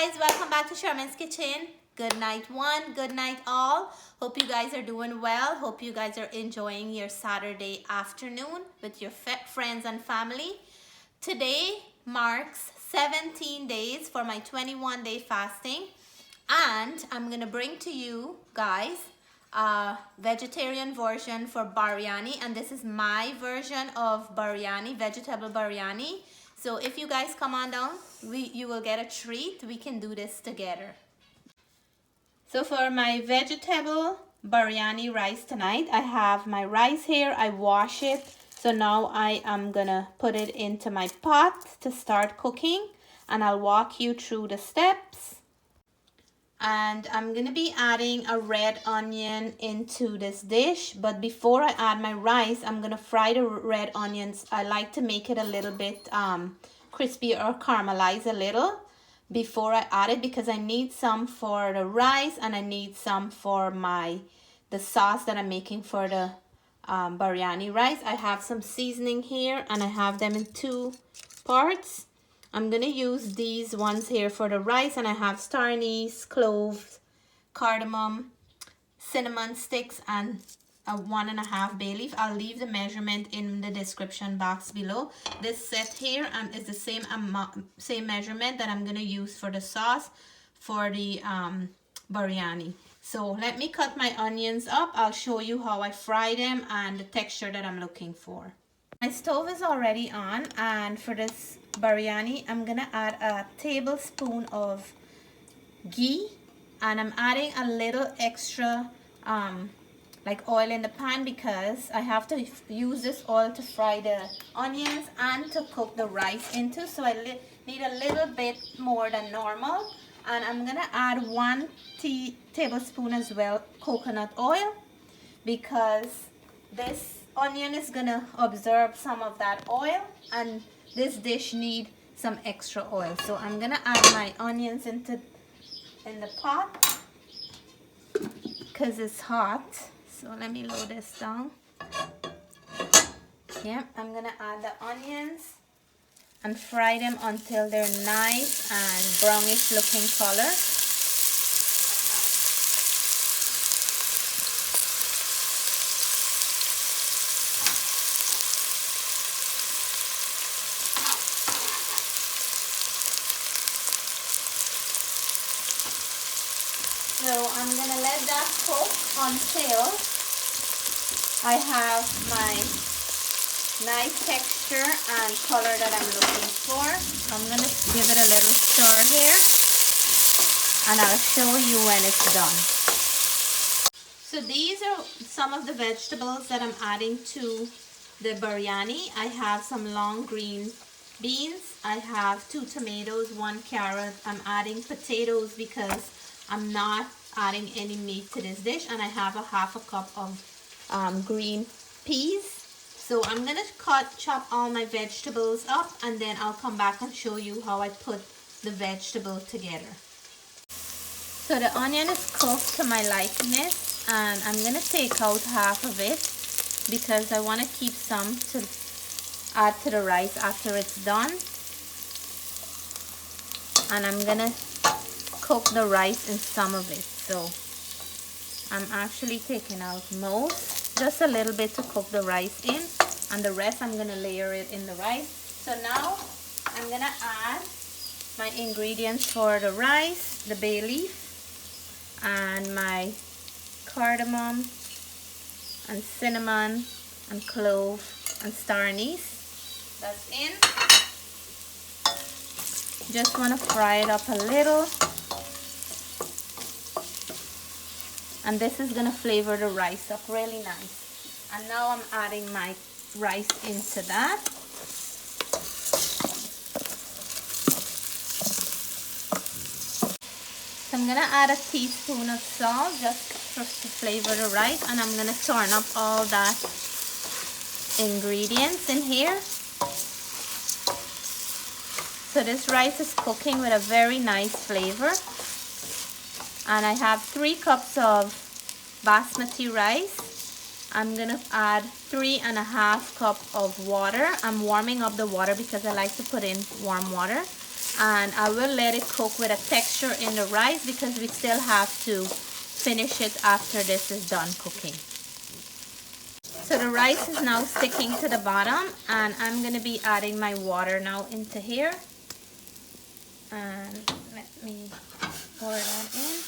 guys, welcome back to Sherman's Kitchen. Good night one, good night all. Hope you guys are doing well. Hope you guys are enjoying your Saturday afternoon with your friends and family. Today marks 17 days for my 21-day fasting, and I'm gonna bring to you guys a vegetarian version for biryani, and this is my version of biryani, vegetable biryani. So if you guys come on down, you will get a treat. We can do this together. So for my vegetable biryani rice tonight, I have my rice here. I wash it. So now I am gonna put it into my pot to start cooking, and I'll walk you through the steps. And I'm gonna be adding a red onion into this dish, but before I add my rice, I'm gonna fry the red onions. I like to make it a little bit crispy or caramelize a little before I add it, because I need some for the rice and I need some for the sauce that I'm making for the biryani rice. I have some seasoning here and I have them in two parts. I'm gonna use these ones here for the rice, and I have star anise, cloves, cardamom, cinnamon sticks, and a 1.5 bay leaf. I'll leave the measurement in the description box below. This set here is the same measurement that I'm gonna use for the sauce for the biryani. So let me cut my onions up. I'll show you how I fry them and the texture that I'm looking for. My stove is already on, and for this biryani, I'm gonna add a tablespoon of ghee, and I'm adding a little extra like oil in the pan because I have to use this oil to fry the onions and to cook the rice into. So I need a little bit more than normal, and I'm gonna add 1 tablespoon as well coconut oil, because this onion is gonna absorb some of that oil, and this dish need some extra oil. So I'm gonna add my onions in the pot because it's hot. So let me lower this down. Yeah, I'm gonna add the onions and fry them until they're nice and brownish looking color. So I'm gonna let that cook until I have my nice texture and color that I'm looking for. I'm gonna give it a little stir here, and I'll show you when it's done. So these are some of the vegetables that I'm adding to the biryani. I have some long green beans. I have 2 tomatoes, 1 carrot. I'm adding potatoes because I'm not adding any meat to this dish, and I have a 1/2 cup of green peas. So I'm gonna chop all my vegetables up, and then I'll come back and show you how I put the vegetable together. So the onion is cooked to my likeness, and I'm gonna take out half of it because I want to keep some to add to the rice after it's done. And I'm gonna cook the rice in some of it. So I'm actually taking out most, just a little bit to cook the rice in, and the rest I'm gonna layer it in the rice. So now I'm gonna add my ingredients for the rice, the bay leaf and my cardamom and cinnamon and clove and star anise. That's in. Just want to fry it up a little, and this is gonna flavor the rice up really nice. And now I'm adding my rice into that. So I'm gonna add a teaspoon of salt just to flavor the rice, and I'm gonna turn up all that ingredients in here. So this rice is cooking with a very nice flavor. And I have 3 cups of basmati rice. I'm gonna add 3.5 cups of water. I'm warming up the water because I like to put in warm water. and I will let it cook with a texture in the rice because we still have to finish it after this is done cooking. So the rice is now sticking to the bottom, and I'm going to be adding my water now into here. And let me pour that in.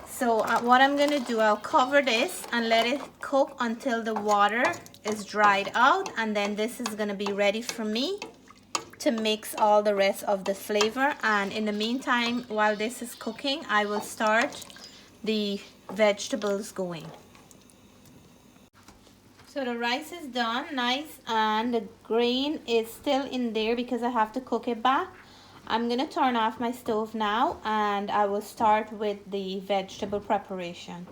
So what I'm going to do, I'll cover this and let it cook until the water is dried out, and then this is going to be ready for me to mix all the rest of the flavor. And in the meantime, while this is cooking, I will start the vegetables going. So the rice is done nice, and the grain is still in there because I have to cook it back. I'm gonna turn off my stove now, and I will start with the vegetable preparation.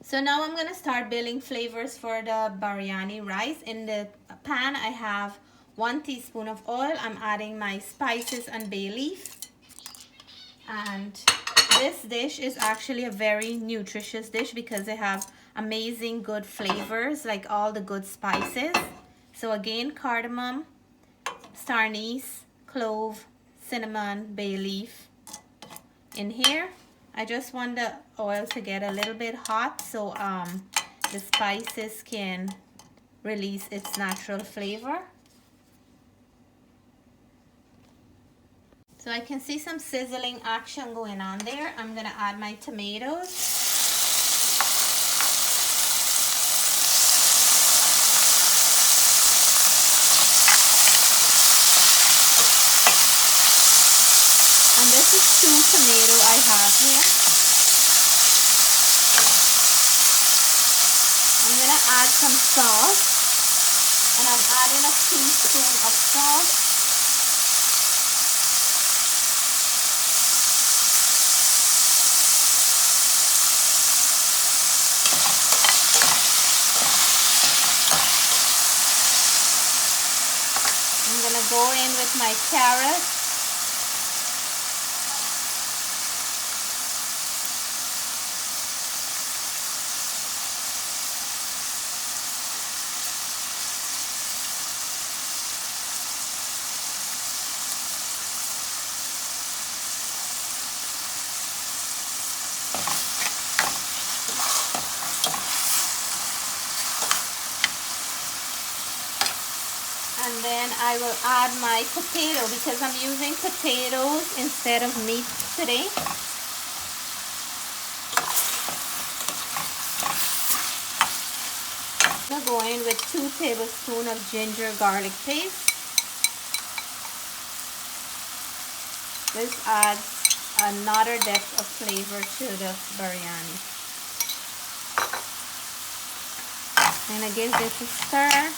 So now I'm gonna start building flavors for the biryani rice. In the pan I have 1 teaspoon of oil. I'm adding my spices and bay leaf. And this dish is actually a very nutritious dish because they have amazing good flavors, like all the good spices. So again, cardamom, star anise, clove, cinnamon, bay leaf in here. I just want the oil to get a little bit hot so the spices can release its natural flavor. So I can see some sizzling action going on there. I'm gonna add my tomatoes. And this is 2 tomatoes I have here. I'm gonna add some salt, and I'm adding a teaspoon of salt. I'm gonna go in with my carrots. And then I will add my potato because I'm using potatoes instead of meat today. I'm going to go in with 2 tablespoons of ginger garlic paste. This adds another depth of flavor to the biryani. And I give this a stir.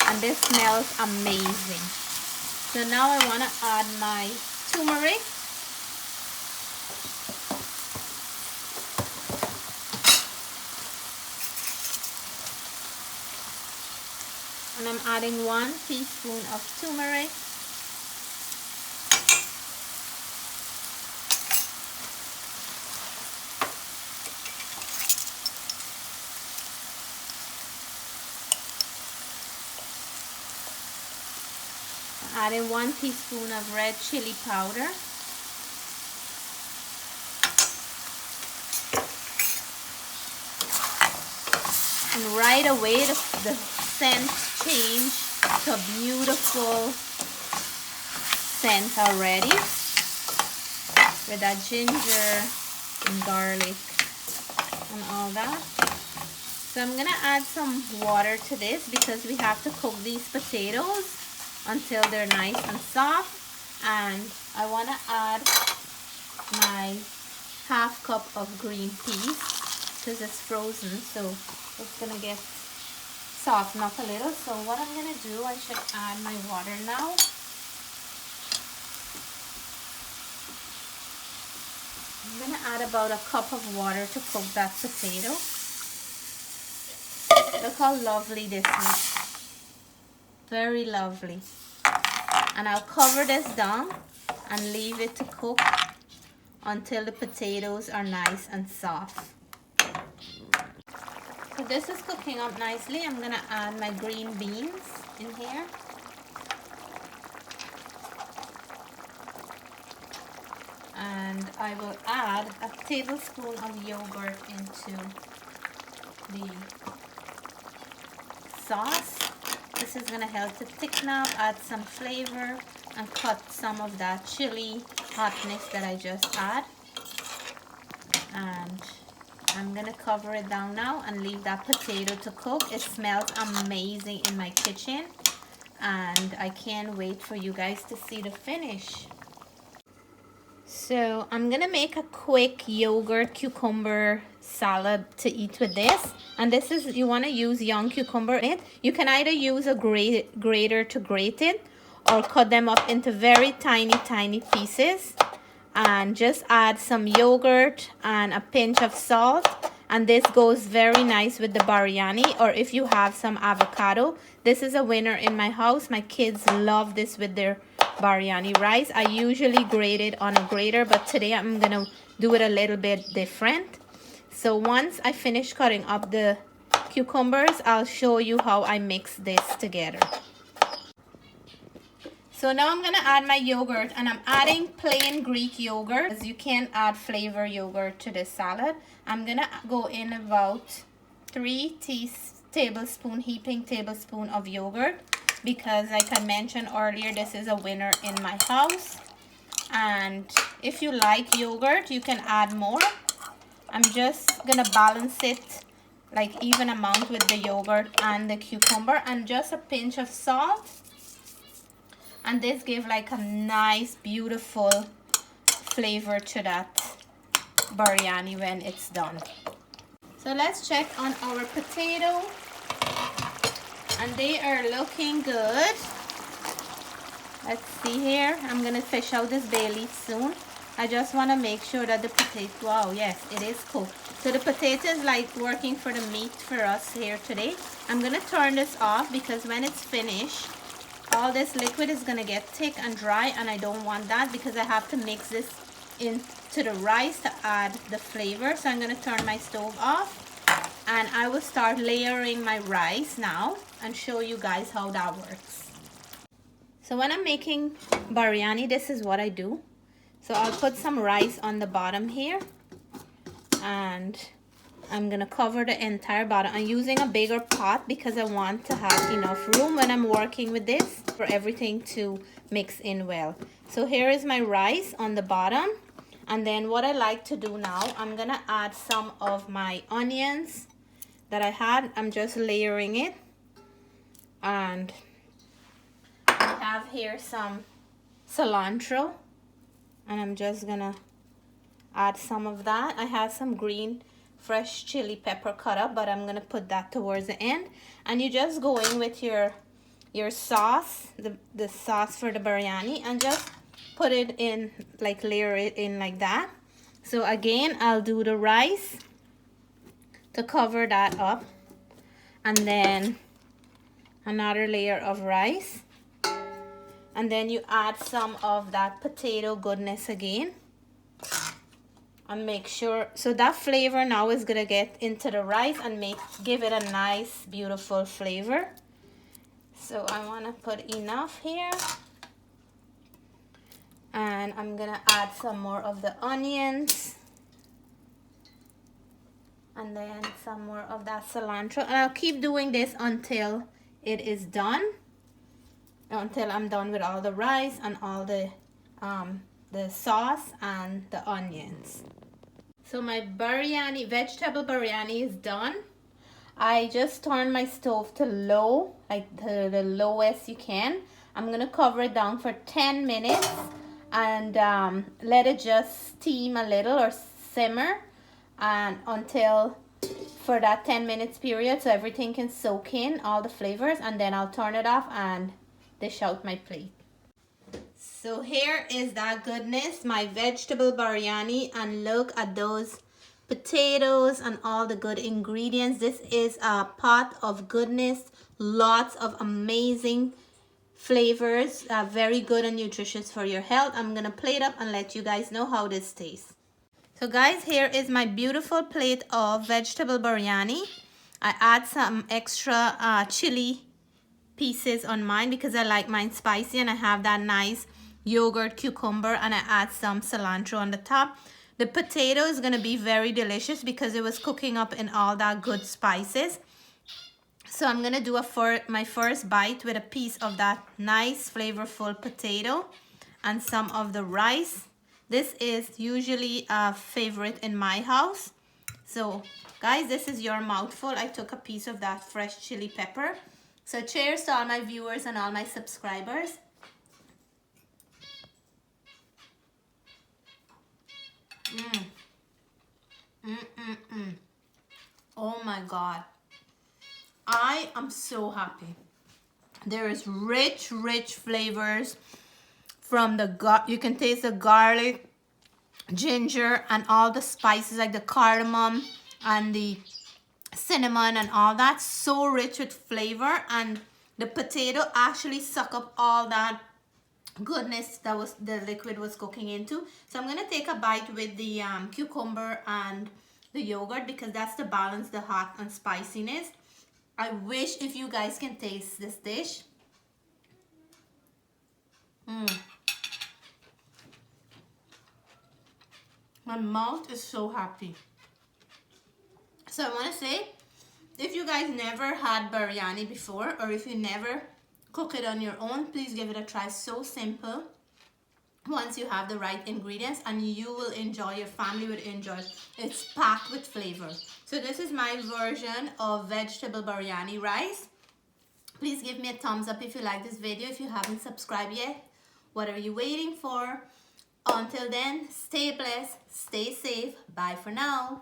And this smells amazing. So now I want to add my turmeric. And I'm adding 1 teaspoon of turmeric. Adding 1 teaspoon of red chili powder. And right away the scent changed to a beautiful scent already with that ginger and garlic and all that. So I'm gonna add some water to this because we have to cook these potatoes until they're nice and soft. And I want to add my ½ cup of green peas because it's frozen, so it's gonna get soften up a little. So what I'm gonna do, I should add my water now. I'm gonna add about a cup of water to cook that potato. Look how lovely this looks. Very lovely. And I'll cover this down and leave it to cook until the potatoes are nice and soft. So this is cooking up nicely. I'm gonna add my green beans in here. And I will add a tablespoon of yogurt into the sauce. This is gonna help to thicken up, add some flavor, and cut some of that chili hotness that I just add. And I'm gonna cover it down now and leave that potato to cook. It smells amazing in my kitchen, and I can't wait for you guys to see the finish. So I'm gonna make a quick yogurt cucumber salad to eat with this. And this is, you wanna use young cucumber in it. You can either use a grater to grate it, or cut them up into very tiny pieces. And just add some yogurt and a pinch of salt. And this goes very nice with the biryani, or if you have some avocado. This is a winner in my house. My kids love this with their biryani rice. I usually grate it on a grater, but today I'm gonna do it a little bit different. So once I finish cutting up the cucumbers, I'll show you how I mix this together. So now I'm gonna add my yogurt, and I'm adding plain Greek yogurt, as you can add flavor yogurt to this salad. I'm gonna go in about 3 heaping tablespoon of yogurt, because like I mentioned earlier, this is a winner in my house. And if you like yogurt, you can add more. I'm just gonna balance it like even amount with the yogurt and the cucumber, and just a pinch of salt. And this gives like a nice, beautiful flavor to that biryani when it's done. So let's check on our potato. And they are looking good. Let's see here. I'm gonna fish out this bay leaf soon. I just wanna make sure that the potato, wow, yes, it is cooked. So the potato is like working for the meat for us here today. I'm gonna turn this off, because when it's finished, all this liquid is gonna get thick and dry, and I don't want that, because I have to mix this into the rice to add the flavor. So I'm gonna turn my stove off, and I will start layering my rice now and show you guys how that works. So when I'm making biryani, this is what I do. So I'll put some rice on the bottom here, and I'm gonna cover the entire bottom. I'm using a bigger pot because I want to have enough room when I'm working with this for everything to mix in well. So here is my rice on the bottom. And then what I like to do now, I'm gonna add some of my onions that I had. I'm just layering it. And I have here some cilantro, and I'm just gonna add some of that. I have some green fresh chili pepper cut up, but I'm gonna put that towards the end. And you just go in with your sauce, the sauce for the biryani, and just put it in, like layer it in like that. So again, I'll do the rice to cover that up, and then another layer of rice, and then you add some of that potato goodness again, and make sure, so that flavor now is gonna get into the rice and give it a nice, beautiful flavor. So I wanna put enough here, and I'm gonna add some more of the onions, and then some more of that cilantro, and I'll keep doing this until it is done, until I'm done with all the rice and all the sauce and the onions. So my biryani, vegetable biryani is done. I just turned my stove to low, like the lowest you can. I'm gonna cover it down for 10 minutes and let it just steam a little or simmer, and until for that 10 minutes period, so everything can soak in all the flavors, and then I'll turn it off and dish out my plate. So here is that goodness, my vegetable biryani, and look at those potatoes and all the good ingredients. This is a pot of goodness, lots of amazing flavors, very good and nutritious for your health. I'm gonna plate up and let you guys know how this tastes. So guys, here is my beautiful plate of vegetable biryani. I add some extra chili pieces on mine because I like mine spicy, and I have that nice yogurt cucumber, and I add some cilantro on the top. The potato is going to be very delicious because it was cooking up in all that good spices. So I'm going to do my first bite with a piece of that nice flavorful potato and some of the rice. This is usually a favorite in my house. So guys, this is your mouthful. I took a piece of that fresh chili pepper. So cheers to all my viewers and all my subscribers. Oh my God. I am so happy. There is rich flavors from you can taste the garlic, ginger, and all the spices like the cardamom and the cinnamon and all that. So rich with flavor, and the potato actually suck up all that goodness that the liquid was cooking into. So I'm gonna take a bite with the cucumber and the yogurt because that's the balance, the hot and spiciness. I wish if you guys can taste this dish. My mouth is so happy. So I want to say, if you guys never had biryani before, or if you never cook it on your own, please give it a try. So simple once you have the right ingredients, and you will enjoy, your family would enjoy. It's packed with flavor. So this is my version of vegetable biryani rice. Please give me a thumbs up if you like this video. If you haven't subscribed yet, what are you waiting for? Until then, stay blessed, stay safe. Bye for now.